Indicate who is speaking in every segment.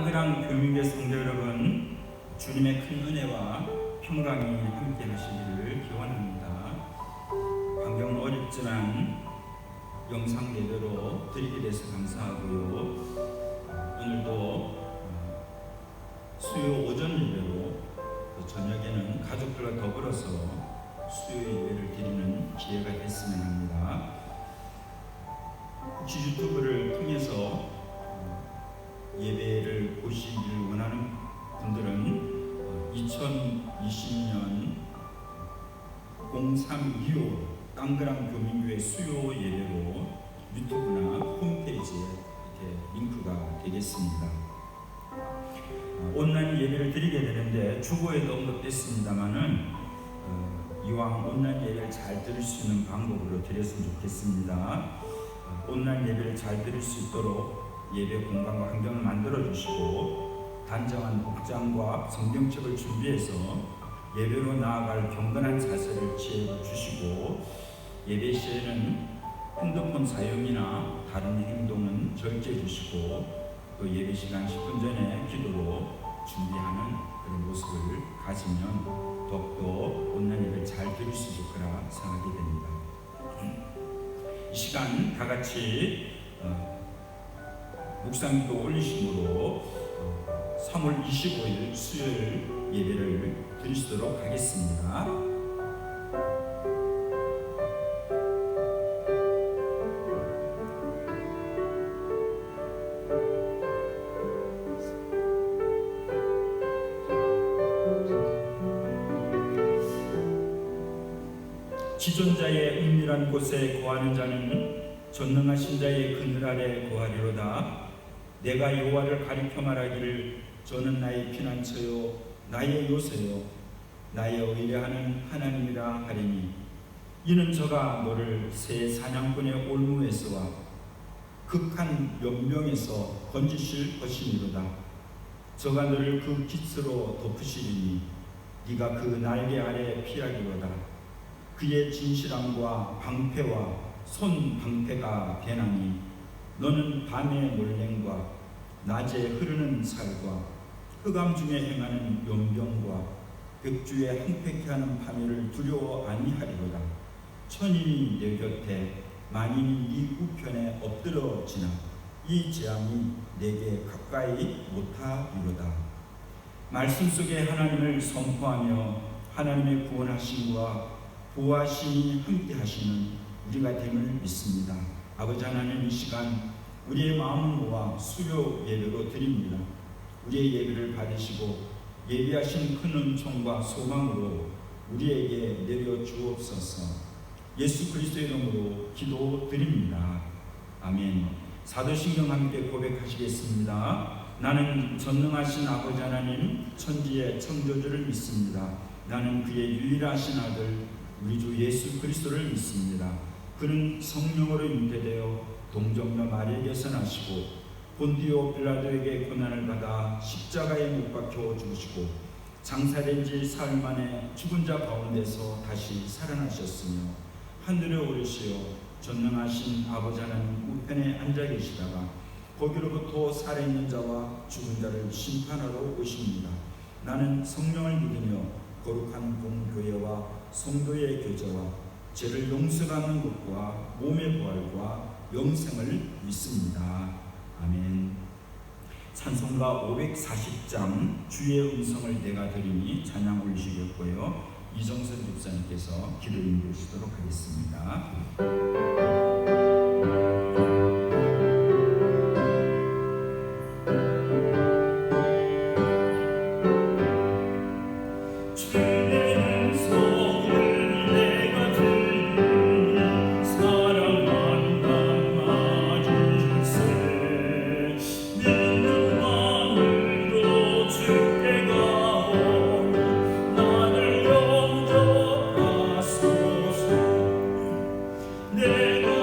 Speaker 1: 땅그랑 교민교회 성도 여러분, 주님의 큰 은혜와 평강이 함께 하시기를 기원합니다. 환경은 어렵지만 영상 예배로 드리게 돼서 감사하고요. 오늘도 수요 오전 예배로, 저녁에는 가족들과 더불어서 수요 예배를 드리는 기회가 됐으면 합니다. 혹시 유튜브를 통해서 예배를 보시기를 원하는 분들은 2020년 0325 땅그랑 교민교회 수요 예배로 유튜브나 홈페이지에 이렇게 링크가 되겠습니다. 온라인 예배를 드리게 되는데 주보에도 언급됐습니다만은 이왕 온라인 예배를 잘 드릴 수 있는 방법으로 드렸으면 좋겠습니다. 온라인 예배를 잘 드릴 수 있도록 예배 공간과 환경을 만들어 주시고, 단정한 복장과 성경책을 준비해서 예배로 나아갈 경건한 자세를 취해 주시고, 예배 시에는 핸드폰 사용이나 다른 행동은 절제해 주시고, 또 예배 시간 10분 전에 기도로 준비하는 그런 모습을 가지면 더욱더 온라인 예배를 잘 드릴 수 있을 거라 생각이 됩니다. 이 시간 다 같이 묵상기도 올리심으로 3월 25일 수요일 예배를 드리도록 하겠습니다. 지존자의 은밀한 곳에 거하는 자는 전능하신 자의 그늘 아래 거하리로다. 내가 여호와를 가리켜 말하기를 저는 나의 피난처요 나의 요새요 나의 의뢰하는 하나님이라 하리니, 이는 저가 너를 새 사냥꾼의 올무에서와 극한 연명에서 건지실 것이니로다. 저가 너를 그 깃으로 덮으시리니 네가 그 날개 아래 피하기로다. 그의 진실함과 방패와 손 방패가 되나니 너는 밤의 몰랭과 낮에 흐르는 살과 흑암 중에 행하는 연병과 벽주에 항패케 하는 파멸을 두려워 아니하리로다. 천인이 내 곁에 만인이 네 우편에 엎드러지나 이 재앙이 내게 가까이 못하리로다. 말씀 속에 하나님을 선포하며 하나님의 구원하심과 보호하심이 함께 하시는 우리가 됨을 믿습니다. 아버지 하나님, 이 시간 우리의 마음을 모아 수요 예배로 드립니다. 우리의 예배를 받으시고 예비하신 큰 은총과 소망으로 우리에게 내려 주옵소서. 예수 그리스도의 이름으로 기도드립니다. 아멘. 사도신경 함께 고백하시겠습니다. 나는 전능하신 아버지 하나님 천지의 창조주를 믿습니다. 나는 그의 유일하신 아들 우리 주 예수 그리스도를 믿습니다. 그는 성령으로 잉태되어 동정녀 마리에게서 나시고 본디오 빌라도에게 고난을 받아 십자가에 못 박혀 죽으시고 장사된 지 사흘 만에 죽은 자 가운데서 다시 살아나셨으며 하늘에 오르시어 전능하신 아버지 하나님 우편에 앉아 계시다가 거기로부터 살아있는 자와 죽은 자를 심판하러 오십니다. 나는 성령을 믿으며 거룩한 공교회와 성도의 교제와 죄를 용서받는 것과 몸의 부활과 영생을 믿습니다. 아멘. 찬송가 540장 주의 음성을 내가 들으니 찬양 올리시겠고요. 이정선 집사님께서 기도 인도하시도록 하겠습니다.
Speaker 2: 내가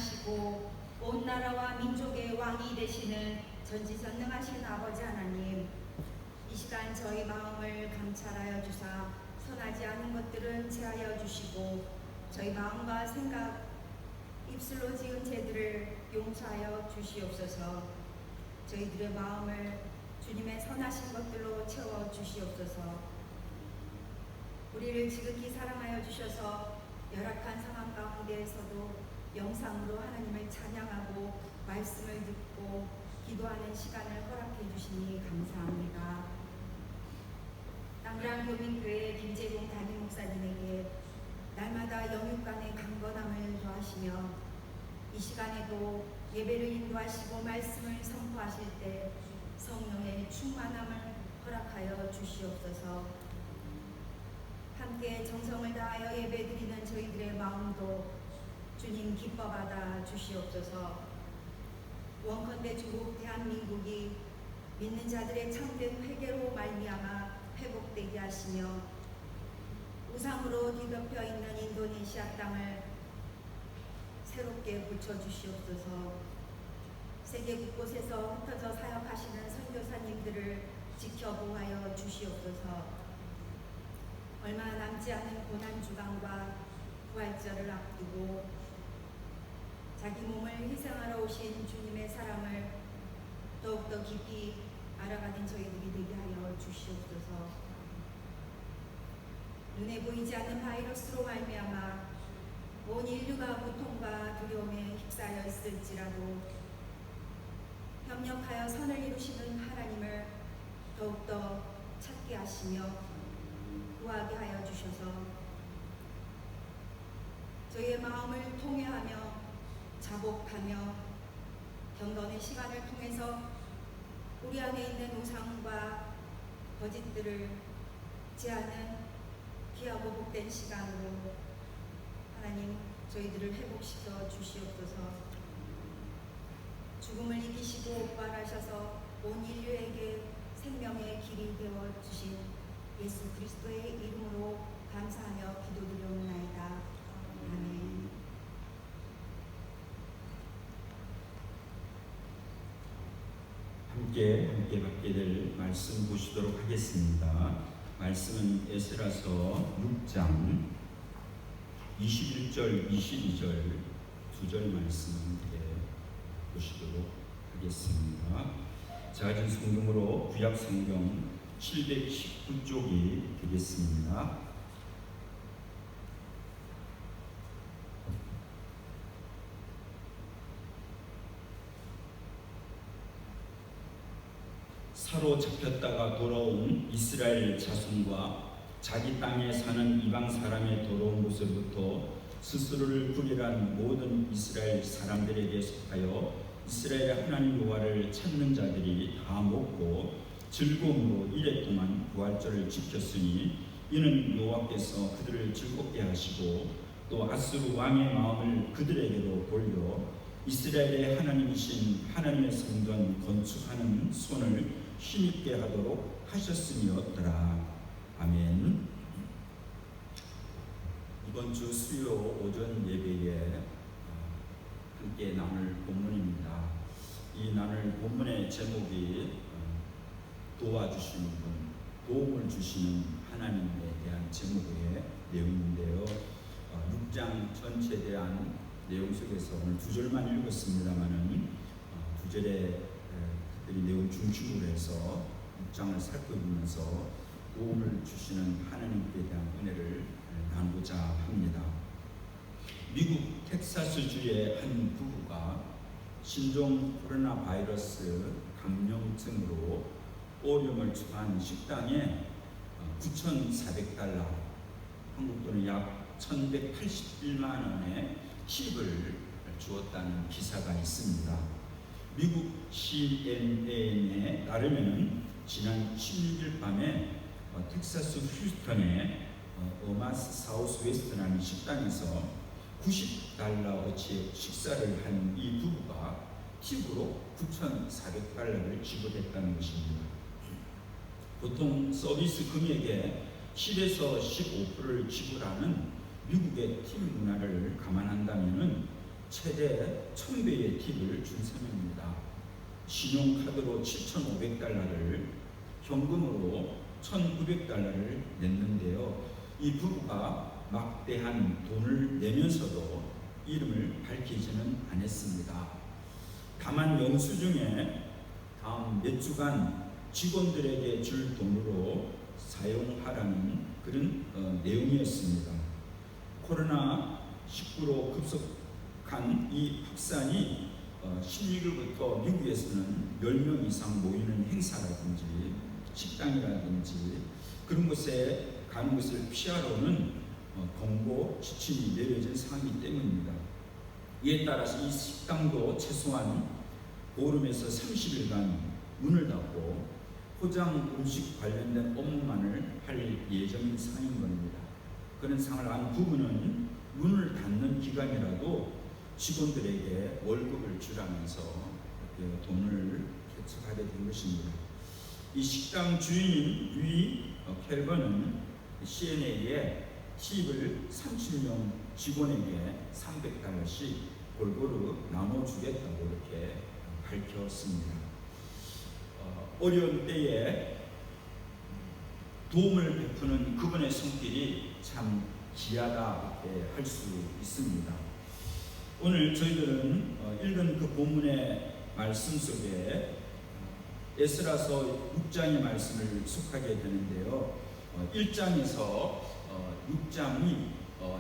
Speaker 2: 충만하시고 온 나라와 민족의 왕이 되시는 전지전능하신 아버지 하나님, 이 시간 저희 마음을 감찰하여 주사 선하지 않은 것들은 제하여 주시고 저희 마음과 생각, 입술로 지은 죄들을 용서하여 주시옵소서. 저희들의 마음을 주님의 선하신 것들로 채워 주시옵소서. 우리를 지극히 사랑하여 주셔서 열악한 상황 가운데에서도 영상으로 하나님을 찬양하고 말씀을 듣고 기도하는 시간을 허락해 주시니 감사합니다. 땅그랑 교민교회 김재동 담임 목사님에게 날마다 영육간의 강건함을 더하시며 이 시간에도 예배를 인도하시고 말씀을 선포하실 때 성령의 충만함을 허락하여 주시옵소서. 함께 정성을 다하여 예배드리는 저희들의 마음도 주님 기뻐받아 주시옵소서. 원컨대 조국 대한민국이 믿는 자들의 참된 회개로 말미암아 회복되게 하시며 우상으로 뒤덮여 있는 인도네시아 땅을 새롭게 고쳐주시옵소서. 세계 곳곳에서 흩어져 사역하시는 선교사님들을 지켜보하여 주시옵소서. 얼마 남지 않은 고난주간과 부활절을 앞두고 자기 몸을 희생하러 오신 주님의 사랑을 더욱더 깊이 알아가는 저희들이 되게 하여 주시옵소서. 눈에 보이지 않는 바이러스로 말미암아 온 인류가 고통과 두려움에 휩싸여 있을지라도 협력하여 선을 이루시는 하나님을 더욱더 찾게 하시며 구하게 하여 주셔서 저희의 마음을 통회하며 자복하며 경건의 시간을 통해서 우리 안에 있는 우상과 거짓들을 제하는 귀하고 복된 시간으로 하나님 저희들을 회복시켜 주시옵소서. 죽음을 이기시고 부활하셔서 온 인류에게 생명의 길이 되어 주신 예수 그리스도의 이름으로 감사하며 기도드리옵나이다. 아멘.
Speaker 1: 함께 받게 될 말씀 보시도록 하겠습니다. 말씀은 에스라서 6장 21절, 22절 두 절 말씀 함께 보시도록 하겠습니다. 작은 성경으로 구약 성경 719쪽이 되겠습니다. 사로잡혔다가 돌아온 이스라엘 자손과 자기 땅에 사는 이방 사람의 돌아온 곳으로부터 스스로를 구별한 모든 이스라엘 사람들에게 속하여 이스라엘 하나님 여호와를 찾는 자들이 다 먹고 즐거움으로 이래 동안 부활절을 지켰으니 이는 여호와께서 그들을 즐겁게 하시고 또 아수르 왕의 마음을 그들에게로 돌려 이스라엘의 하나님이신 하나님의 성전 건축하는 손을 힘있게 하도록 하셨음이었더라. 아멘. 이번 주 수요 오전 예배에 함께 나눌 본문입니다. 이 나눌 본문의 제목이 도와주시는 분, 도움을 주시는 하나님에 대한 제목의 내용인데요. 6장 전체에 대한 내용 속에서 오늘 두 절만 읽었습니다만은 두 절에 특별히 내용 중심으로 해서 6장을 살펴보면서 도움을 주시는 하나님께 대한 은혜를 나누고자 합니다. 미국 텍사스주의 한 부부가 신종 코로나 바이러스 감염증으로 어려움을 처한 식당에 9,400달러, 한국 돈은 약 1,181만 원의 팁을 주었다는 기사가 있습니다. 미국 CNN에 따르면 지난 16일 밤에 텍사스 휴스턴의 어마스 사우스 웨스트라는 식당에서 90달러어치의 식사를 한 이 부부가 팁으로 9,400달러를 지불했다는 것입니다. 보통 서비스 금액의 10에서 15%를 지불하는 미국의 팁 문화를 감안한다면 최대 1000배의 팁을 준 셈입니다. 신용카드로 7,500달러를, 현금으로 1,900달러를 냈는데요. 이 부부가 막대한 돈을 내면서도 이름을 밝히지는 않았습니다. 다만 영수증에 다음 몇 주간 직원들에게 줄 돈으로 사용하라는 그런 내용이었습니다. 코로나19로 급속한 이 확산이 16일부터 미국에서는 10명 이상 모이는 행사라든지 식당이라든지 그런 곳에 가는 것을 피하러는 권고 지침이 내려진 상황이기 때문입니다. 이에 따라서 이 식당도 최소한 보름에서 30일간 문을 닫고 포장 음식 관련된 업무만을 할 예정인 상황인 겁니다. 그런 상황을 안 부부는 문을 닫는 기간이라도 직원들에게 월급을 주라면서 돈을 개척하게 된 것입니다. 이 식당 주인인 루이 켈버는 CNA에 팁을 30명 직원에게 300달러씩 골고루 나눠주겠다고 이렇게 밝혔습니다. 어려운 때에 도움을 베푸는 그분의 손길이 참 귀하다 이렇게 할 수 있습니다. 오늘 저희들은 읽은 그 본문의 말씀 속에 에스라서 6장의 말씀을 속하게 되는데요. 1장에서 6장이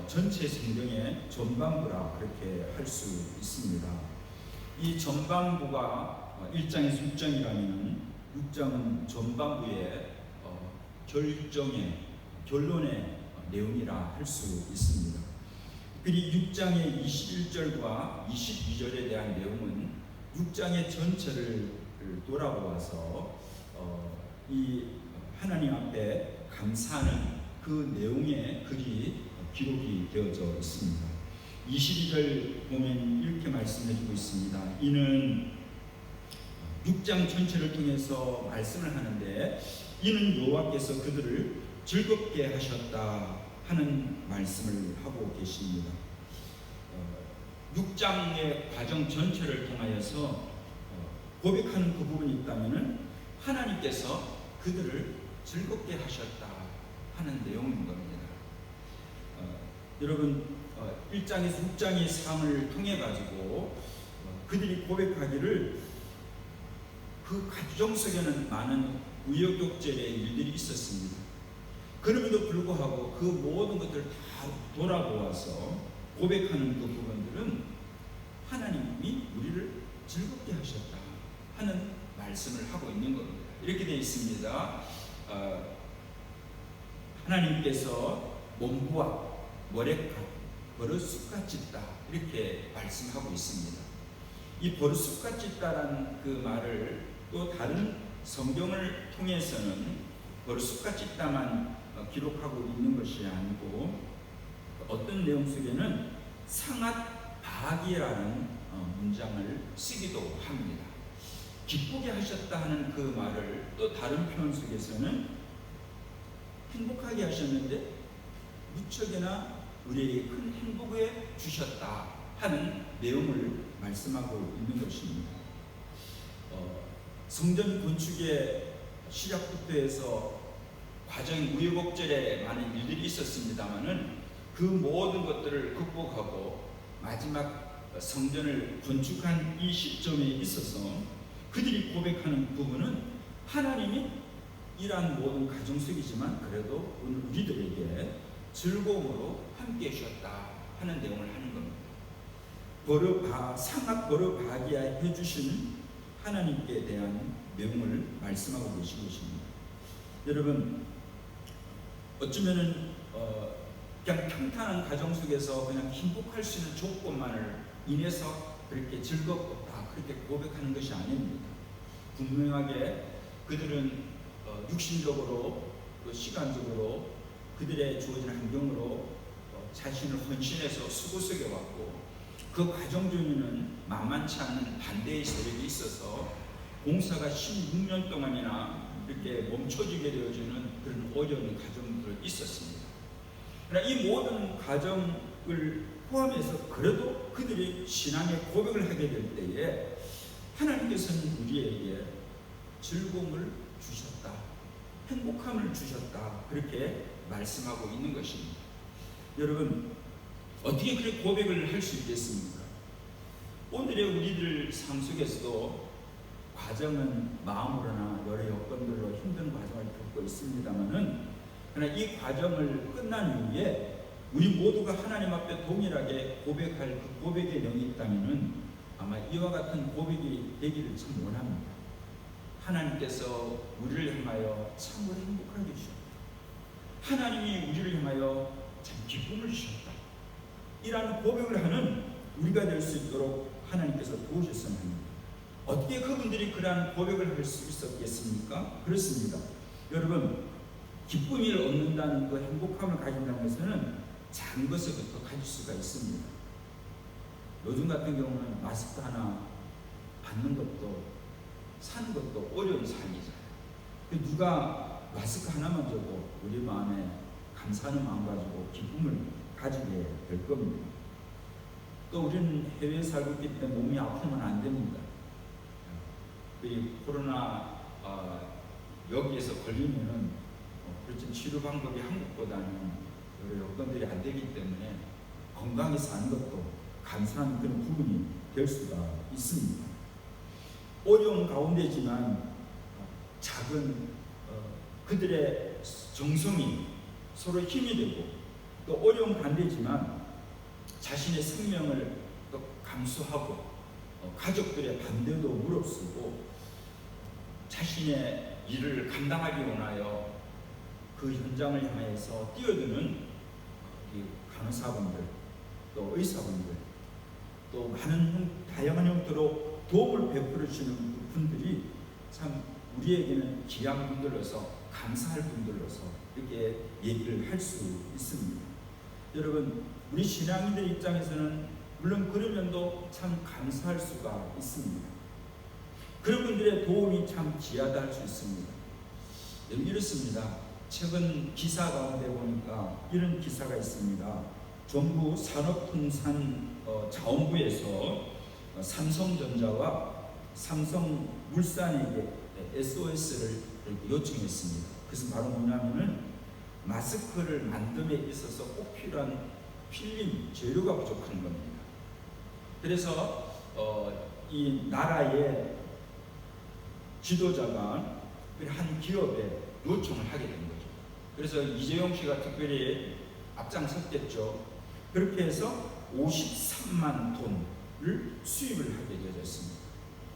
Speaker 1: 전체 성경의 전반부라 그렇게 할 수 있습니다. 이 전반부가 1장에서 6장이라면 6장은 전반부의 결론의 내용이라 할 수 있습니다. 그리고 6장의 21절과 22절에 대한 내용은 6장의 전체를 돌아보아서 이 하나님 앞에 감사하는 그 내용의 글이 기록이 되어져 있습니다. 22절 보면 이렇게 말씀해주고 있습니다. 이는 6장 전체를 통해서 말씀을 하는데 이는 여호와께서 그들을 즐겁게 하셨다 하는 말씀을 하고 계십니다. 6장의 과정 전체를 통하여서 고백하는 그 부분이 있다면 하나님께서 그들을 즐겁게 하셨다 하는 내용인 겁니다. 여러분 1장에서 6장의 삶을 통해 가지고 그들이 고백하기를 그 가정 속에는 많은 우여곡절의 일들이 있었습니다. 그럼에도 불구하고 그 모든 것들을 다 돌아보아서 고백하는 그 부분들은 하나님이 우리를 즐겁게 하셨다 하는 말씀을 하고 있는 겁니다. 이렇게 되어 있습니다. 하나님께서 몸부와 머리카 버릇쑥같 찢다 이렇게 말씀하고 있습니다. 이 버릇쑥같 찢다라는 그 말을 또 다른 성경을 통해서는 버릇쑥같 찢다만 기록하고 있는 것이 아니고 어떤 내용 속에는 상앗 바하기라는 문장을 쓰기도 합니다. 기쁘게 하셨다 하는 그 말을 또 다른 표현 속에서는 행복하게 하셨는데 무척이나 우리에게 큰 행복을 주셨다 하는 내용을 말씀하고 있는 것입니다. 성전 건축의 시작부터 해서 과정이 우여곡절에 많은 일들이 있었습니다마는 그 모든 것들을 극복하고 마지막 성전을 건축한 이 시점에 있어서 그들이 고백하는 부분은 하나님이 이러한 모든 가정 속이지만 그래도 오늘 우리들에게 즐거움으로 함께 해주셨다 하는 내용을 하는 겁니다. 상악 버르바기야 해주신 하나님께 대한 내용을 말씀하고 계신 것입니다. 여러분 어쩌면은 그냥 평탄한 가정 속에서 그냥 행복할 수 있는 조건만을 인해서 그렇게 즐겁다 그렇게 고백하는 것이 아닙니다. 분명하게 그들은 육신적으로 또 시간적으로 그들의 주어진 환경으로 자신을 헌신해서 수고 속에 왔고 그 과정 중에는 만만치 않은 반대의 세력이 있어서 공사가 16년 동안이나 이렇게 멈춰지게 되어지는 그런 어려운 과정들이 있었습니다. 그러나 이 모든 과정을 포함해서 그래도 그들이 신앙의 고백을 하게 될 때에 하나님께서는 우리에게 즐거움을 주셨다, 행복함을 주셨다, 그렇게 말씀하고 있는 것입니다. 여러분, 어떻게 그렇게 고백을 할 수 있겠습니까? 오늘의 우리들 삶 속에서도 과정은 마음으로나 여러 여건들로 힘든 과정을 겪고 있습니다만은, 그러나 이 과정을 끝난 이후에 우리 모두가 하나님 앞에 동일하게 고백할 그 고백의 영이 있다면은 아마 이와 같은 고백이 되기를 참 원합니다. 하나님께서 우리를 향하여 참으로 행복하게 주셨다. 하나님이 우리를 향하여 참 기쁨을 주셨다. 이라는 고백을 하는 우리가 될 수 있도록 하나님께서 도우셨으면 합니다. 어떻게 그분들이 그러한 고백을 할 수 있었겠습니까? 그렇습니다. 여러분, 기쁨을 얻는다는 그 행복함을 가진다는 것은 작은 것부터 가질 수가 있습니다. 요즘 같은 경우는 마스크 하나 받는 것도 사는 것도 어려운 삶이잖아요. 누가 마스크 하나만 줘도 우리 마음에 감사하는 마음 가지고 기쁨을 가지게 될 겁니다. 또 우리는 해외에 살고 있기 때문에 몸이 아프면 안 됩니다. 이 코로나 여기에서 걸리면은 그렇지 치료 방법이 한국보다는 여러 여건들이 안 되기 때문에 건강히 사는 것도 감사한 그런 부분이 될 수가 있습니다. 어려운 가운데지만 작은 그들의 정성이 서로 힘이 되고, 또 어려운 가운데지만 자신의 생명을 또 감수하고 가족들의 반대도 무릅쓰고 자신의 일을 감당하기 원하여 그 현장을 향해서 뛰어드는 간호사분들, 또 의사분들, 또 많은 다양한 형태로 도움을 베풀어 주시는 분들이 참 우리에게는 귀한 분들로서, 감사할 분들로서 이렇게 얘기를 할 수 있습니다. 여러분, 우리 신앙인들 입장에서는 물론 그런 면도 참 감사할 수가 있습니다. 그런 분들의 도움이 참 귀하다 할 수 있습니다. 이렇습니다. 최근 기사 가운데 보니까 이런 기사가 있습니다. 정부 산업통상자원부에서 삼성전자와 삼성물산에게 SOS를 요청했습니다. 그것은 바로 뭐냐면은 마스크를 만듦에 있어서 꼭 필요한 필름 재료가 부족한 겁니다. 그래서 이 나라의 지도자가 한 기업에 요청을 하게 된 거죠. 그래서 이재용 씨가 특별히 앞장섰겠죠. 그렇게 해서 53만 톤을 수입을 하게 되었습니다.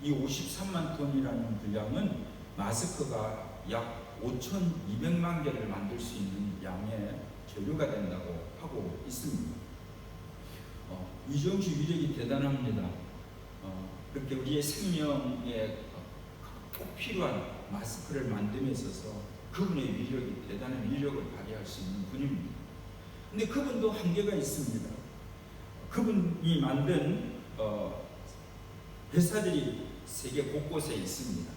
Speaker 1: 이 53만 톤이라는 분량은 마스크가 약 5,200만 개를 만들 수 있는 양의 재료가 된다고 하고 있습니다. 이재용 씨 위력이 대단합니다. 그렇게 우리의 생명에 꼭 필요한 마스크를 만듦에 있어서 그분의 위력이 대단한 위력을 발휘할 수 있는 분입니다. 근데 그분도 한계가 있습니다. 그분이 만든 회사들이 세계 곳곳에 있습니다.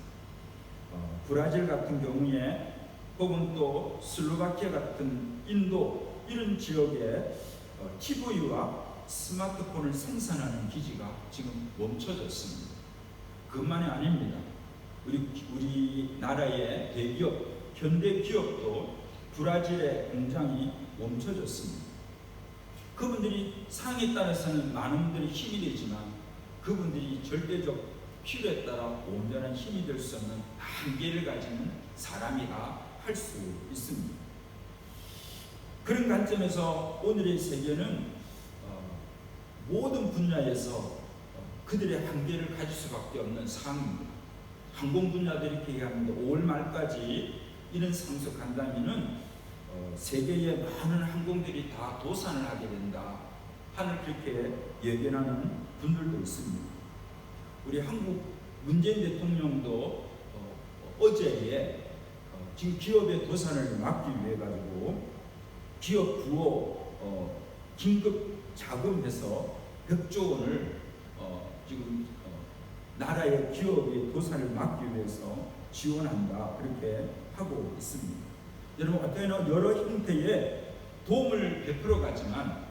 Speaker 1: 브라질 같은 경우에, 혹은 또 슬로바키아 같은 인도 이런 지역에 TV와 스마트폰을 생산하는 기지가 지금 멈춰졌습니다. 그것만이 아닙니다. 우리나라의 대기업, 현대 기업도 브라질의 공장이 멈춰졌습니다. 그분들이 상황에 따라서는 많은 분들이 힘이 되지만 그분들이 절대적 필요에 따라 온전한 힘이 될 수 없는 한계를 가지는 사람이라 할 수 있습니다. 그런 관점에서 오늘의 세계는 모든 분야에서 그들의 한계를 가질 수밖에 없는 상황입니다. 항공 분야도 이렇게 얘기합니다. 5월 말까지 이런 상황에서 간다면은 세계의 많은 항공들이 다 도산을 하게 된다 하는 그렇게 예견하는 분들도 있습니다. 우리 한국 문재인 대통령도 어제에 지금 기업의 도산을 막기 위해 가지고 기업 구호 긴급 자금해서 100조 원을 지금 나라의 기업의 도산을 막기 위해서 지원한다 그렇게 하고 있습니다. 여러분, 어떤 여러 형태의 도움을 베풀어 가지만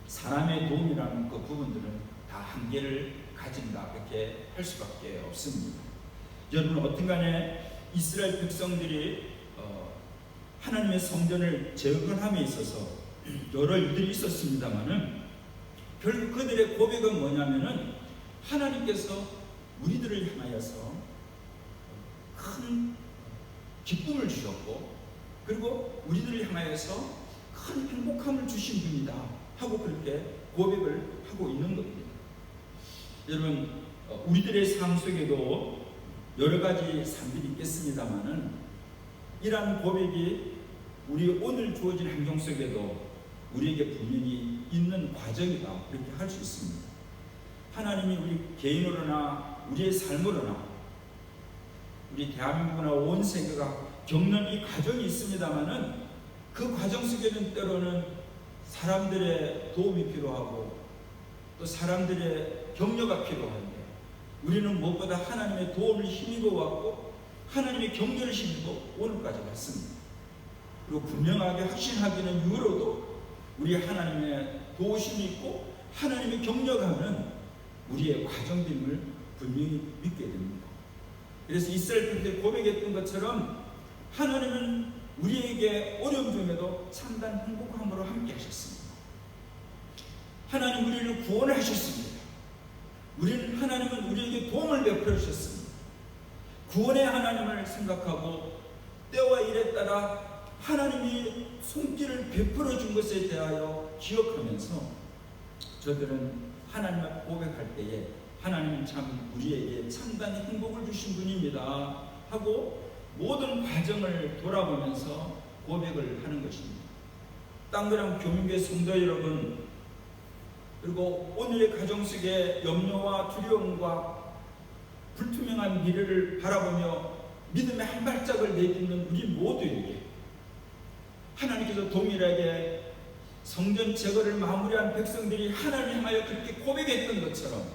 Speaker 1: 사람의 도움이라는 그 부분들은 다 한계를 가진다, 그렇게 할 수밖에 없습니다. 여러분, 어떤간에 이스라엘 백성들이 하나님의 성전을 재건함에 있어서 여러 일들이 있었습니다만은 결국 그들의 고백은 뭐냐면은 하나님께서 우리들을 향하여서 큰 기쁨을 주셨고, 그리고 우리들을 향하여서 큰 행복함을 주신 분이다 하고 그렇게 고백을 하고 있는 겁니다. 여러분, 우리들의 삶 속에도 여러 가지 삶들이 있겠습니다만은 이러한 고백이 우리 오늘 주어진 환경 속에도 우리에게 분명히 있는 과정이다, 그렇게 할 수 있습니다. 하나님이 우리 개인으로나 우리의 삶으로나 우리 대한민국이나 온 세계가 겪는 이 과정이 있습니다만은 그 과정 속에는 때로는 사람들의 도움이 필요하고 또 사람들의 격려가 필요한데, 우리는 무엇보다 하나님의 도움을 힘입어 왔고 하나님의 격려를 힘입어 오늘까지 왔습니다. 그리고 분명하게 확신하기는 이후로도 우리 하나님의 도우심이 있고 하나님의 격려가는 우리의 과정됨을 분명히 믿게 됩니다. 그래서 이스라엘 백성들이 고백했던 것처럼 하나님은 우리에게 어려움 중에도 참단 행복함으로 함께 하셨습니다. 하나님 우리를 구원하셨습니다. 하나님은 우리에게 도움을 베풀어 주셨습니다. 구원의 하나님을 생각하고 때와 일에 따라 하나님이 손길을 베풀어 준 것에 대하여 기억하면서 저들은 하나님을 고백할 때에 하나님은 참 우리에게 참단 행복을 주신 분입니다 하고 모든 과정을 돌아보면서 고백을 하는 것입니다. 땅그랑 교민교회 성도 여러분, 그리고 오늘의 가정 속에 염려와 두려움과 불투명한 미래를 바라보며 믿음의 한 발짝을 내딛는 우리 모두에게 하나님께서 동일하게 성전 제거를 마무리한 백성들이 하나님 향하여 그렇게 고백했던 것처럼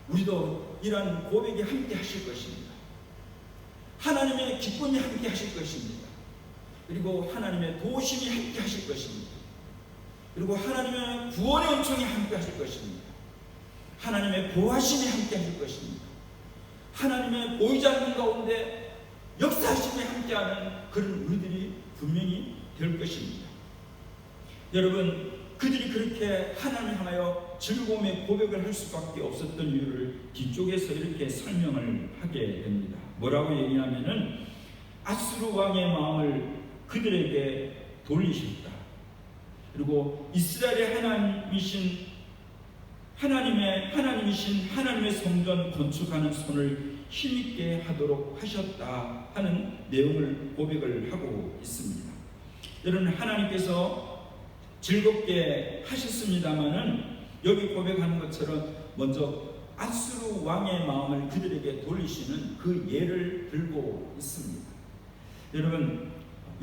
Speaker 1: 우리도 이러한 고백이 함께 하실 것입니다. 하나님의 기쁨이 함께 하실 것입니다. 그리고 하나님의 도우심이 함께 하실 것입니다. 그리고 하나님의 구원의 은총이 함께 하실 것입니다. 하나님의 보호하심이 함께 하실 것입니다. 하나님의 보이지 않는 가운데 역사하심이 함께하는 그런 우리들이 분명히 될 것입니다. 여러분, 그들이 그렇게 하나님을 향하여 즐거움의 고백을 할 수밖에 없었던 이유를 뒤쪽에서 이렇게 설명을 하게 됩니다. 뭐라고 얘기하면은 아수르 왕의 마음을 그들에게 돌리셨다. 그리고 이스라엘의 하나님이신 하나님의 성전 건축하는 손을 힘있게 하도록 하셨다 하는 내용을 고백을 하고 있습니다. 여러분, 하나님께서 즐겁게 하셨습니다마는 여기 고백하는 것처럼 먼저 아수르 왕의 마음을 그들에게 돌리시는 그 예를 들고 있습니다. 여러분,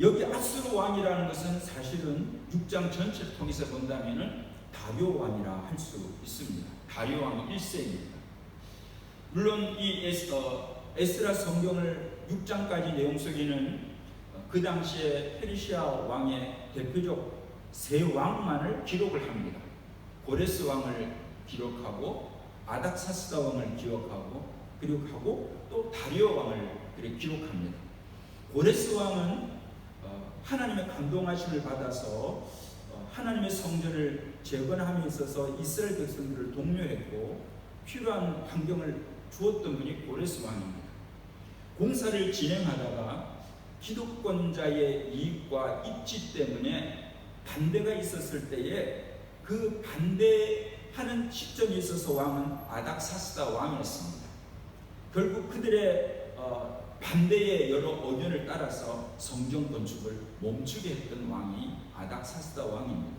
Speaker 1: 여기 아수르 왕이라는 것은 사실은 6장 전체를 통해서 본다면은 다리오 왕이라 할 수 있습니다. 다리오 왕이 1세입니다. 물론 이 에스라 성경을 6장까지 내용 속에는 그 당시에 페르시아 왕의 대표적 세 왕만을 기록을 합니다. 고레스 왕을 기록하고 아닥사스다 왕을 기록하고 그리고 또 다리오 왕을 기록합니다. 고레스 왕은 하나님의 감동하심을 받아서 하나님의 성전을 재건함에 있어서 이스라엘 백성들을 독려했고 필요한 환경을 주었던 분이 고레스 왕입니다. 공사를 진행하다가 기득권자의 이익과 입지 때문에 반대가 있었을 때에 그 반대하는 시점에 있어서 왕은 아닥사스다 왕이었습니다. 결국 그들의 반대의 여러 의견을 따라서 성전 건축을 멈추게 했던 왕이 아닥사스다 왕입니다.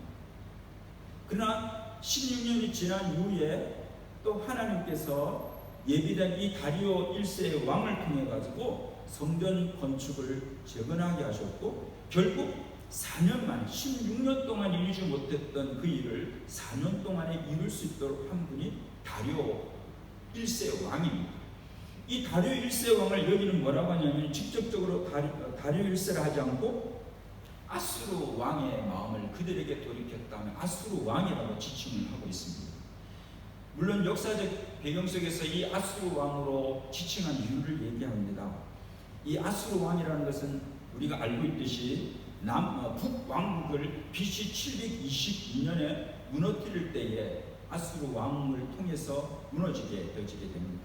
Speaker 1: 그러나 16년이 지난 이후에 또 하나님께서 예비된 이 다리오 1세의 왕을 통해 가지고 성전 건축을 재건하게 하셨고 결국 4년 만 16년 동안 이루지 못했던 그 일을 4년 동안에 이룰 수 있도록 한 분이 다리오 1세 왕입니다. 이 다리오 1세 왕을 여기는 뭐라고 하냐면 직접적으로 다리오 1세를 하지 않고 아수르 왕의 마음을 그들에게 돌이켰다면 아수르 왕이라고 지칭을 하고 있습니다. 물론 역사적 배경 속에서 이 아수르 왕으로 지칭한 이유를 얘기합니다. 이 아수르 왕이라는 것은 우리가 알고 있듯이 북왕국을 BC 722년에 무너뜨릴 때에 아수르 왕을 통해서 무너지게 되어지게 됩니다.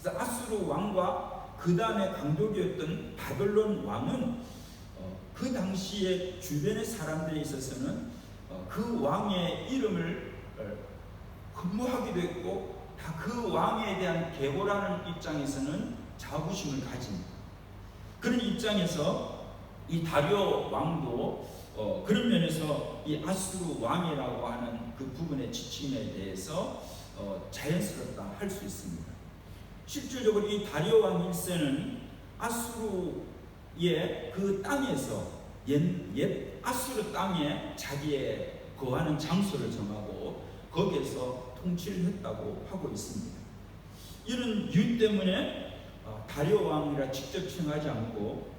Speaker 1: 그래서 아수르 왕과 그 다음에 강독이었던 바벨론 왕은 그 당시에 주변의 사람들에 있어서는 그 왕의 이름을 근무하기도 했고 다 그 왕에 대한 계보라는 입장에서는 자부심을 가진 그런 입장에서 이 다리오 왕도 그런 면에서 이 아수르 왕이라고 하는 그 부분의 지침에 대해서 자연스럽다 할 수 있습니다. 실질적으로 이 다리오 왕 1세는 아수르의 그 땅에서 옛 아수르 땅에 자기의 거하는 장소를 정하고 거기에서 통치를 했다고 하고 있습니다. 이런 이유 때문에 다리오 왕이라 직접 칭하지 않고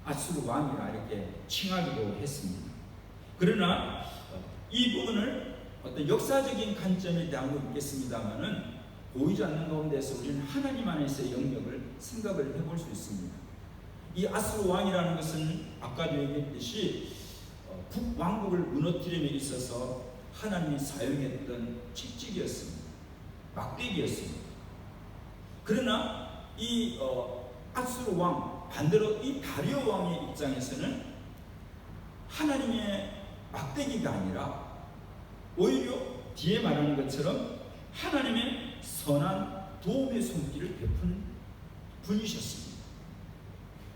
Speaker 1: 아수르 왕이라 이렇게 칭하기도 했습니다. 그러나 이 부분을 어떤 역사적인 관점에 대하고 있겠습니다만은 보이지 않는 가운데서 우리는 하나님 안에서의 영역을 생각을 해볼 수 있습니다. 이 아수르 왕이라는 것은 아까도 얘기했듯이 북왕국을 무너뜨림에 있어서 하나님이 사용했던 직직이었습니다. 막대기였습니다. 그러나 이 아수르 왕 반대로 이 다리오 왕의 입장에서는 하나님의 막대기가 아니라 오히려 뒤에 말하는 것처럼 하나님의 선한 도움의 손길을 베푼 분이셨습니다.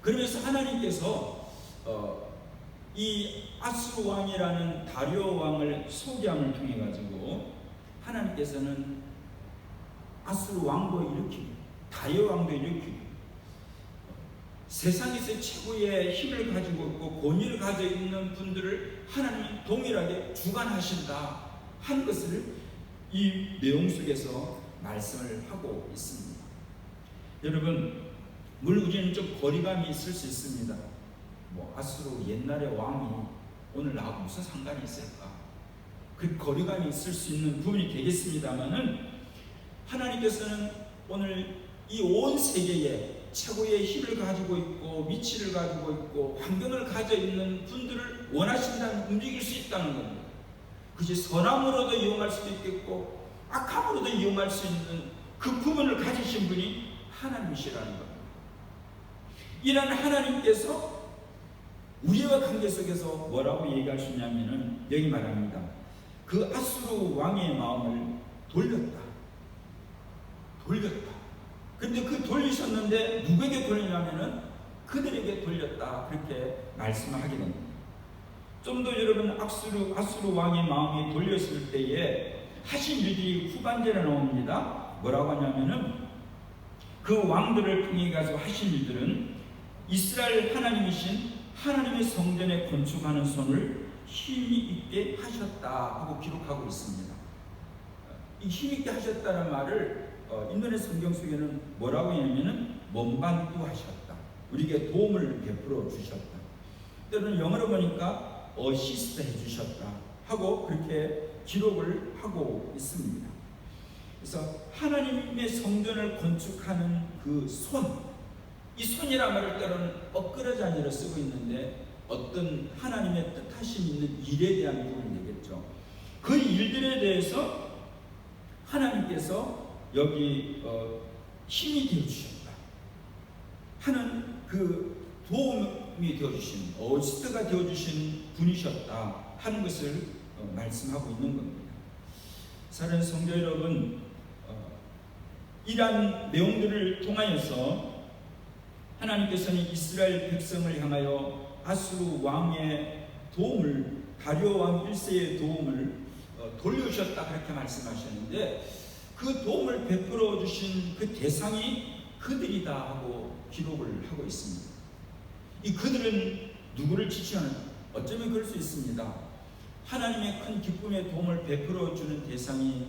Speaker 1: 그러면서 하나님께서 이 아수르 왕이라는 다리오 왕을 소개함을 통해 가지고 하나님께서는 아수르 왕도 일으키고 다리오 왕도 일으키고 세상에서 최고의 힘을 가지고 있고 권위를 가지고 있는 분들을 하나님이 동일하게 주관하신다 하는 것을 이 내용 속에서 말씀을 하고 있습니다. 여러분, 물론 우리는 좀 거리감이 있을 수 있습니다. 아수르 옛날의 왕이 오늘 나하고 무슨 상관이 있을까? 그 거리감이 있을 수 있는 부분이 되겠습니다만은 하나님께서는 오늘 이 온 세계에 최고의 힘을 가지고 있고 위치를 가지고 있고 환경을 가져 있는 분들을 원하신다면 움직일 수 있다는 겁니다. 그것이 선함으로도 이용할 수도 있겠고 악함으로도 이용할 수 있는 그 부분을 가지신 분이 하나님이시라는 겁니다. 이런 하나님께서 우리와 관계 속에서 뭐라고 얘기할 수 있냐면은 여기 말합니다. 그 아수르 왕의 마음을 돌렸다. 근데 그 돌리셨는데 누구에게 돌리냐면은 그들에게 돌렸다. 그렇게 말씀을 하게 됩니다. 좀 더 여러분 아수르 왕의 마음이 돌렸을 때에 하신 일들이 후반절에 나옵니다. 뭐라고 하냐면은 그 왕들을 통해 가지고 하신 일들은 이스라엘 하나님이신 하나님의 성전에 건축하는 손을 힘이 있게 하셨다 하고 기록하고 있습니다. 이 힘 있게 하셨다는 말을 인도네 성경 속에는 뭐라고 하냐면은 몸반도 하셨다. 우리에게 도움을 베풀어 주셨다. 때로는 영어로 보니까 어시스트 해주셨다 하고 그렇게 기록을 하고 있습니다. 그래서 하나님의 성전을 건축하는 그 손, 이 손이란 말을 때로는 엇그러자니로 쓰고 있는데 어떤 하나님의 뜻하심 있는 일에 대한 부분이 되겠죠. 그 일들에 대해서 하나님께서 여기 힘이 되어주셨다 하는 그 도움이 되어주신 어시스트가 되어주신 분이셨다 하는 것을 말씀하고 있는 겁니다. 사랑하는 성도 여러분, 이러한 내용들을 통하여서 하나님께서는 이스라엘 백성을 향하여 아수르 왕의 도움을 다리오 왕 1세의 도움을 돌려주셨다 그렇게 말씀하셨는데 그 도움을 베풀어 주신 그 대상이 그들이다 하고 기록을 하고 있습니다. 이 그들은 누구를 지칭하는 어쩌면 그럴 수 있습니다. 하나님의 큰 기쁨의 도움을 베풀어 주는 대상이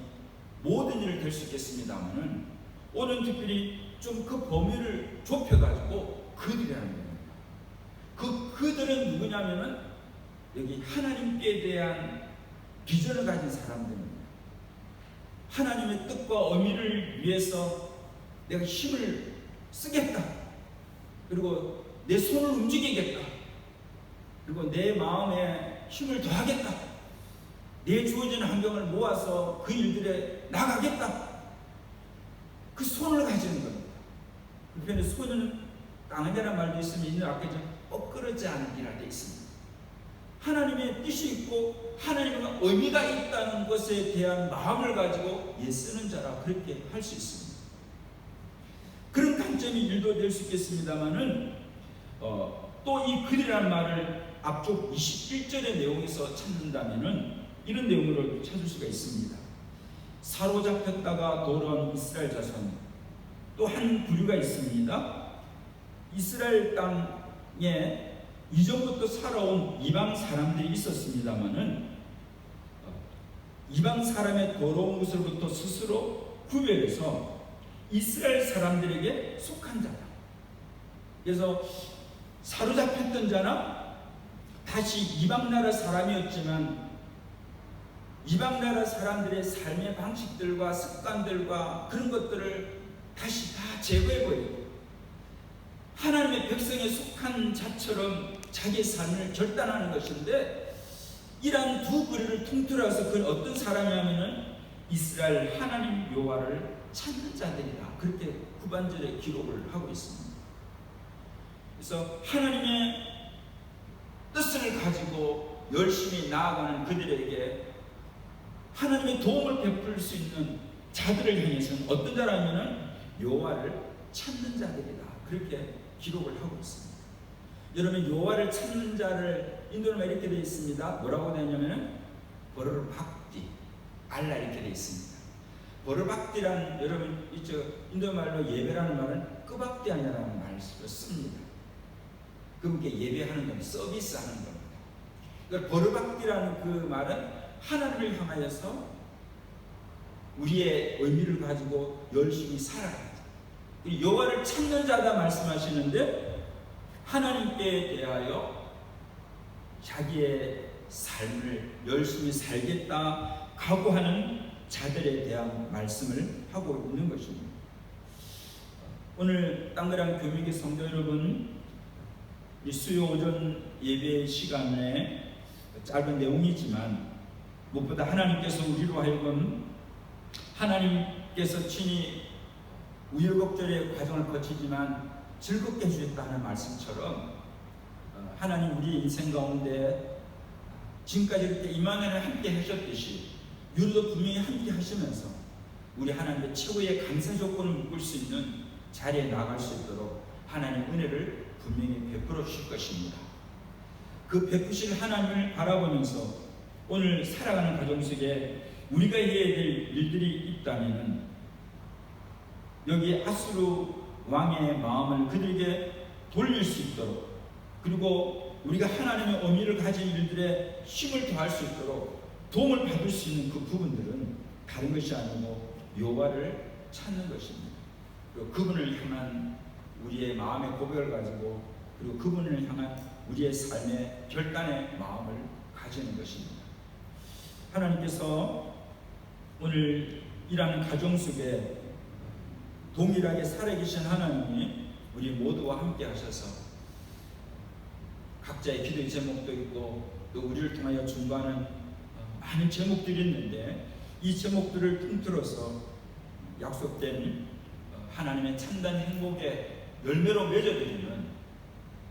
Speaker 1: 모든 일을 될 수 있겠습니다만은 오늘 특별히 좀 그 범위를 좁혀가지고 그들이라는 겁니다. 그들은 누구냐면은 여기 하나님께 대한 비전을 가진 사람들입니다. 하나님의 뜻과 의미를 위해서 내가 힘을 쓰겠다. 그리고 내 손을 움직이겠다. 그리고 내 마음에 힘을 더하겠다. 내 주어진 환경을 모아서 그 일들에 나가겠다. 그 손을 가지는 겁니다. 그 편에 손은 강하다는 말도 있으면 있는 앞에 좀 엇그러지 않으리라 되어 있습니다. 하나님의 뜻이 있고 하나님의 의미가 있다는 것에 대한 마음을 가지고 애쓰는 자라 그렇게 할 수 있습니다. 그런 강점이 일도될 수 있겠습니다만은 또 이 글이라는 말을 앞쪽 21절의 내용에서 찾는다면은 이런 내용으로 찾을 수가 있습니다. 사로잡혔다가 돌아온 이스라엘 자손, 또 한 부류가 있습니다. 이스라엘 땅에 이전부터 살아온 이방 사람들이 있었습니다만은 이방 사람의 더러운 것으로부터 스스로 구별해서 이스라엘 사람들에게 속한 자다. 그래서 사로잡혔던 자나 다시 이방 나라 사람이었지만 이방 나라 사람들의 삶의 방식들과 습관들과 그런 것들을 다시 다 제거해버리고 하나님의 백성에 속한 자처럼 자기의 삶을 결단하는 것인데, 이러한 두 부류를 통틀어서 그건 어떤 사람이냐면은 이스라엘 하나님 여호와를 찾는 자들이다. 그렇게 후반절에 기록을 하고 있습니다. 그래서 하나님의 뜻을 가지고 열심히 나아가는 그들에게 하나님의 도움을 베풀 수 있는 자들을 향해서는 어떤 자라면은 여호와를 찾는 자들이다. 그렇게 기록을 하고 있습니다. 여러분, 여호와를 찾는 자를 인도는 이렇게 되어 있습니다. 뭐라고 되어 있냐면은 버르박디 알라 이렇게 되어 있습니다. 버르박디란, 여러분 인도 말로 예배라는 말은 끄박디아냐라는 말을 씁니다. 그분께 예배하는 겁니다. 서비스하는 겁니다. 그러니까 버르박디라는 그 말은 하나님을 향하여서 우리의 의미를 가지고 열심히 살아가는 자. 여호와를 찾는 자다 말씀하시는데 하나님께 대하여 자기의 삶을 열심히 살겠다 각오하는 자들에 대한 말씀을 하고 있는 것입니다. 오늘 땅그랑 교민교 성도 여러분, 이 수요 오전 예배 시간에 짧은 내용이지만 무엇보다 하나님께서 우리로 하여금 하나님께서 친히 우여곡절의 과정을 거치지만 즐겁게 해주셨다는 말씀처럼 하나님 우리 인생 가운데 지금까지 이렇게 임마누엘을 함께 하셨듯이 우리도 분명히 함께 하시면서 우리 하나님의 최고의 감사 조건을 묶을 수 있는 자리에 나갈 수 있도록 하나님 은혜를 분명히 베풀어 주실 것입니다. 그 베푸실 하나님을 바라보면서 오늘 살아가는 과정 속에 우리가 해야 될 일들이 있다면 여기 아수르 왕의 마음을 그들에게 돌릴 수 있도록, 그리고 우리가 하나님의 의미를 가진 일들에 힘을 더할 수 있도록 도움을 받을 수 있는 그 부분들은 다른 것이 아니고 여호와를 찾는 것입니다. 그리고 그분을 향한 우리의 마음의 고백을 가지고, 그리고 그분을 향한 우리의 삶의 결단의 마음을 가지는 것입니다. 하나님께서 오늘 일하는 가정 속에 동일하게 살아계신 하나님이 우리 모두와 함께 하셔서 각자의 기도의 제목도 있고 또 우리를 통하여 중보하는 많은 제목들이 있는데, 이 제목들을 통틀어서 약속된 하나님의 참된 행복의 열매로 맺어드리는,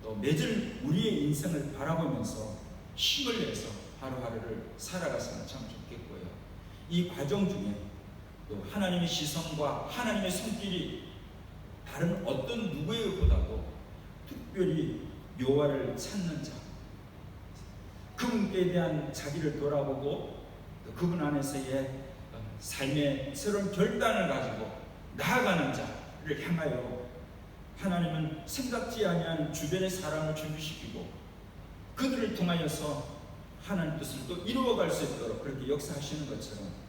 Speaker 1: 또 맺을 우리의 인생을 바라보면서 힘을 내서 하루하루를 살아갔으면 참 좋겠고요. 이 과정 중에 또 하나님의 시선과 하나님의 손길이 다른 어떤 누구에게보다도 특별히 여호와를 찾는 자, 그분께 대한 자기를 돌아보고 그분 안에서의 삶의 새로운 결단을 가지고 나아가는 자를 향하여 하나님은 생각지 아니한 주변의 사람을 준비시키고 그들을 통하여서 하나님 뜻을 또 이루어갈 수 있도록 그렇게 역사하시는 것처럼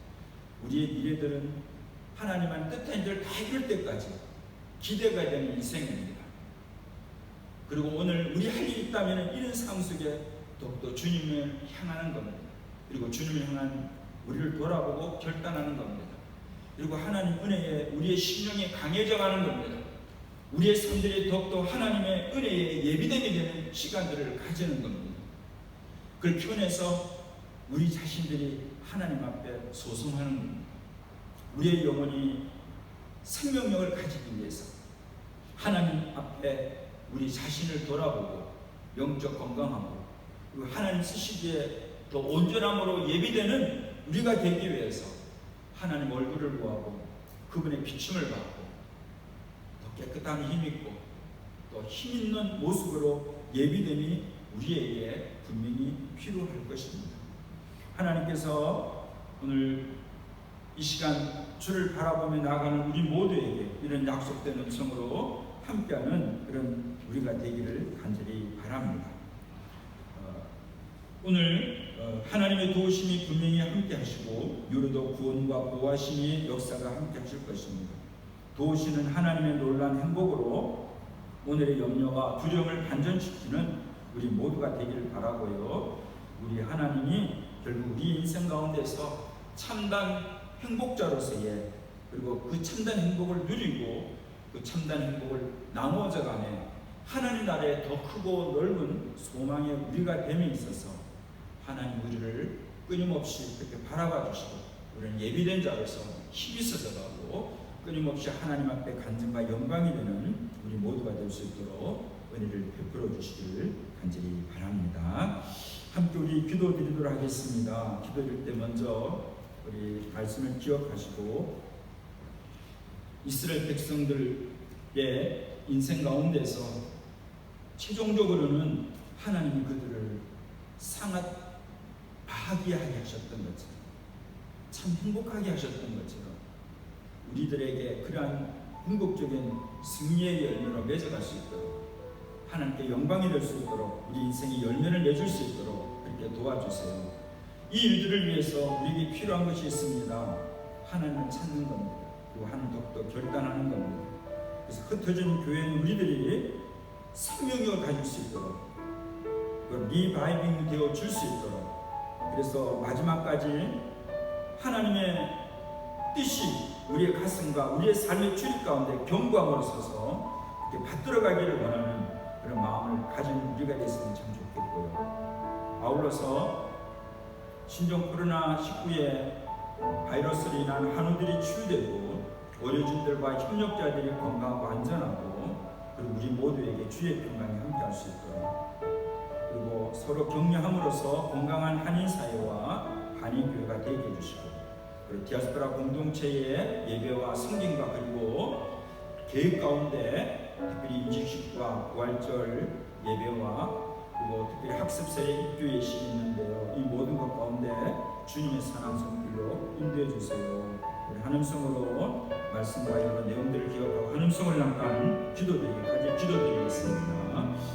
Speaker 1: 우리의 미래들은 하나님의 뜻한 일을 다 이룰 때까지 기대가 되는 인생입니다. 그리고 오늘 우리 할 일이 있다면 이런 삶 속에 더욱더 주님을 향하는 겁니다. 그리고 주님을 향한 우리를 돌아보고 결단하는 겁니다. 그리고 하나님 은혜에 우리의 심령이 강해져가는 겁니다. 우리의 삶들이 더욱더 하나님의 은혜에 예비되게 되는 시간들을 가지는 겁니다. 그걸 표현해서 우리 자신들이 하나님 앞에 소송하는 겁니다. 우리의 영혼이 생명력을 가지기 위해서 하나님 앞에 우리 자신을 돌아보고 영적 건강하고 그리고 하나님 쓰시기에 더 온전함으로 예비되는 우리가 되기 위해서 하나님 얼굴을 구하고 그분의 비춤을 받고 더 깨끗한 힘 있고 또 힘 있는 모습으로 예비됨이 우리에게 분명히 필요할 것입니다. 하나님께서 오늘 이 시간 주를 바라보며 나아가는 우리 모두에게 이런 약속된 음성으로 함께하는 그런 우리가 되기를 간절히 바랍니다. 오늘 하나님의 도우심이 분명히 함께 하시고 유로도 구원과 보호하심의 역사가 함께 하실 것입니다. 도우시는 하나님의 놀라운 행복으로 오늘의 염려와 두려움을 반전시키는 우리 모두가 되기를 바라고요. 우리 하나님이 결국 우리 인생 가운데서 참단 행복자로서의 그리고 그 참단 행복을 누리고 그 참단 행복을 나누어져가며 하나님 나라의 더 크고 넓은 소망의 우리가 됨에 있어서 하나님 우리를 끊임없이 그렇게 바라봐 주시고 우리는 예비된 자로서 힘이 쏟아가고 끊임없이 하나님 앞에 간증과 영광이 되는 우리 모두가 될 수 있도록 은혜를 베풀어 주시기를 간절히 바랍니다. 함께 우리 기도드리도록 하겠습니다. 기도드릴 때 먼저 우리 말씀을 기억하시고 이스라엘 백성들의 인생 가운데서 최종적으로는 하나님이 그들을 상하게 하셨던 것처럼 참 행복하게 하셨던 것처럼 우리들에게 그러한 행복적인 승리의 열매로 맺어갈 수 있도록 하나님께 영광이 될 수 있도록 우리 인생의 열매를 맺을 수 있도록 그렇게 도와주세요. 이 일들을 위해서 우리에게 필요한 것이 있습니다. 하나님을 찾는 겁니다. 그리고 하나님 더욱더 결단하는 겁니다. 그래서 흩어진 교회는 우리들이 생명력을 가질 수 있도록 리바이빙 되어 줄 수 있도록 그래서 마지막까지 하나님의 뜻이 우리의 가슴과 우리의 삶의 출입 가운데 견고함으로 서서 이렇게 받들어가기를 원하는 그런 마음을 가진 우리가 됐으면 참 좋겠고요. 아울러서 신종 코로나19의 바이러스로 인한 한우들이 치유되고 의료진들과 협력자들이 건강하고 안전하고 그리고 우리 모두에게 주의 평강이 함께할 수 있도록 그리고 서로 격려함으로써 건강한 한인사회와 한인교회가 되게 해주시고 그리고 디아스포라 공동체의 예배와 성김과 그리고 계획 가운데 특별히 임직식과 부활절 예배와 그리고 특별히 학습세례 입교 예식이 있는데요. 이 모든 것 가운데 주님의 선한 손길로 인도해 주세요. 우리 한음성으로 말씀과 여러 내용들을 기억하고 한음성을 잠깐 기도드리겠습니다.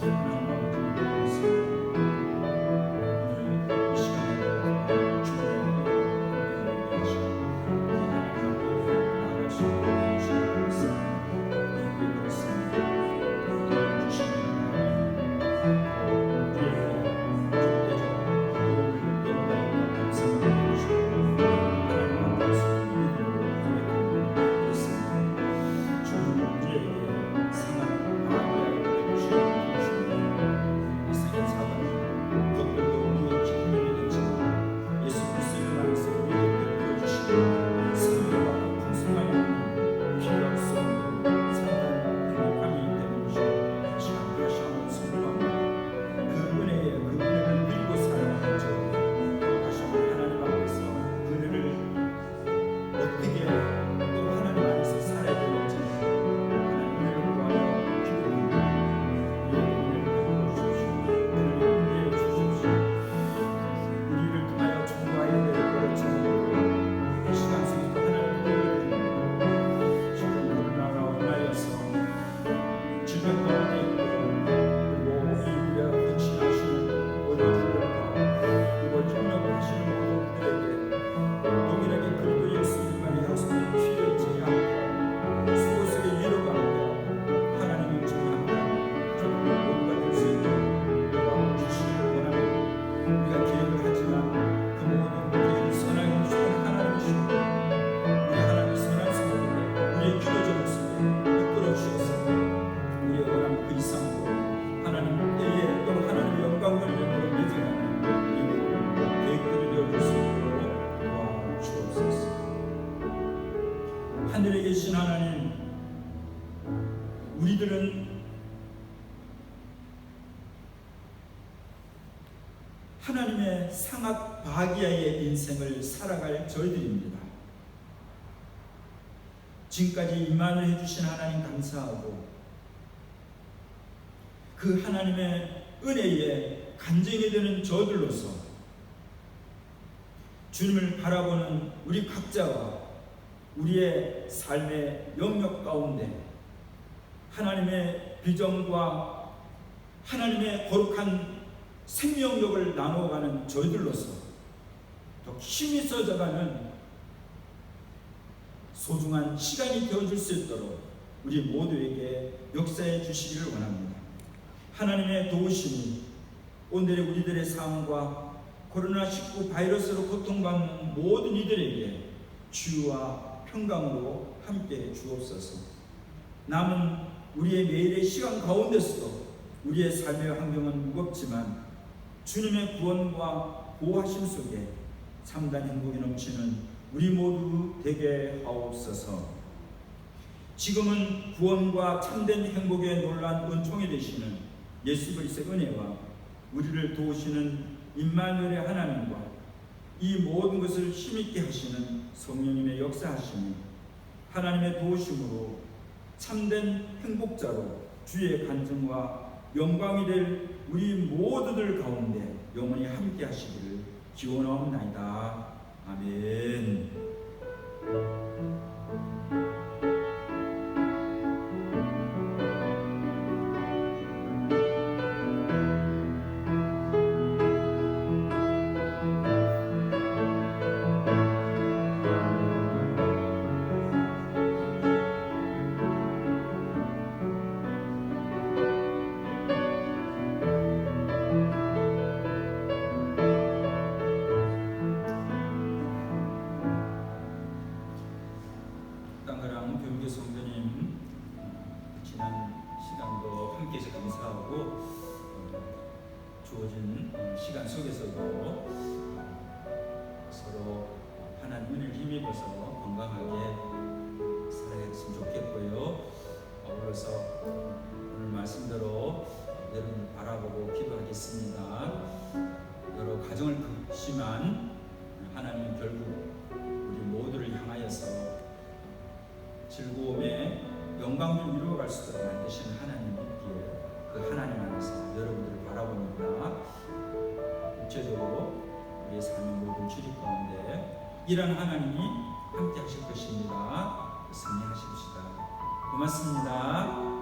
Speaker 1: 하나님 아버지 우리가 기억을 하지만 그 모든 우리를 선하게 주신 하나님이시고 우리 하나님의 선한 손으로 우리의 기도 제목 속에 이끌어 주셔서 우리의 원하는 그 이상으로 하나님 때에 또 하나님의 영광을 위하여 매진하는 이 계획들을 이루어질 수 있도록 도와주옵소서. 하늘에 계신 하나님, 우리들은 하나님의 상악 바하기야의 인생을 살아갈 저희들입니다. 지금까지 임만을 해주신 하나님 감사하고 그 하나님의 은혜에 간증이 되는 저들로서 주님을 바라보는 우리 각자와 우리의 삶의 영역 가운데 하나님의 비전과 하나님의 거룩한 생명력을 나누어가는 저희들로서 더 힘이 쏟아가는 소중한 시간이 되어줄 수 있도록 우리 모두에게 역사해 주시기를 원합니다. 하나님의 도우심이 오늘의 우리들의 삶과 코로나19 바이러스로 고통받는 모든 이들에게 치유와 평강으로 함께 주옵소서. 남은 우리의 매일의 시간 가운데서도 우리의 삶의 환경은 무겁지만 주님의 구원과 보호하심 속에 참된 행복이 넘치는 우리 모두 되게 하옵소서. 지금은 구원과 참된 행복의 놀라운 은총이 되시는 예수 그리스도의 은혜와 우리를 도우시는 임마누엘의 하나님과 이 모든 것을 힘있게 하시는 성령님의 역사하심이 하나님의 도우심으로 참된 행복자로 주의 간증과 영광이 될 우리 모두들 가운데 영원히 함께 하시기를 기원하옵나이다. 아멘. 교육의 성도님, 지난 시간도 함께해서 감사하고 주어진 시간 속에서도 서로 하나님 은혜를 힘입어서 건강하게 살아갔으면 좋겠고요. 아울러서 오늘 말씀대로 여러분을 바라보고 기도하겠습니다. 여러 가정을 극심한 하나님 결국 우리 모두를 향하여서 즐거움에 영광을 이루어갈 수 있도록 만드시는 하나님이 있기에 그 하나님 안에서 여러분들을 바라봅니다. 구체적으로 우리의 삶의 모든 출입 가운데 이런 하나님이 함께 하실 것입니다. 승리하십시다. 고맙습니다.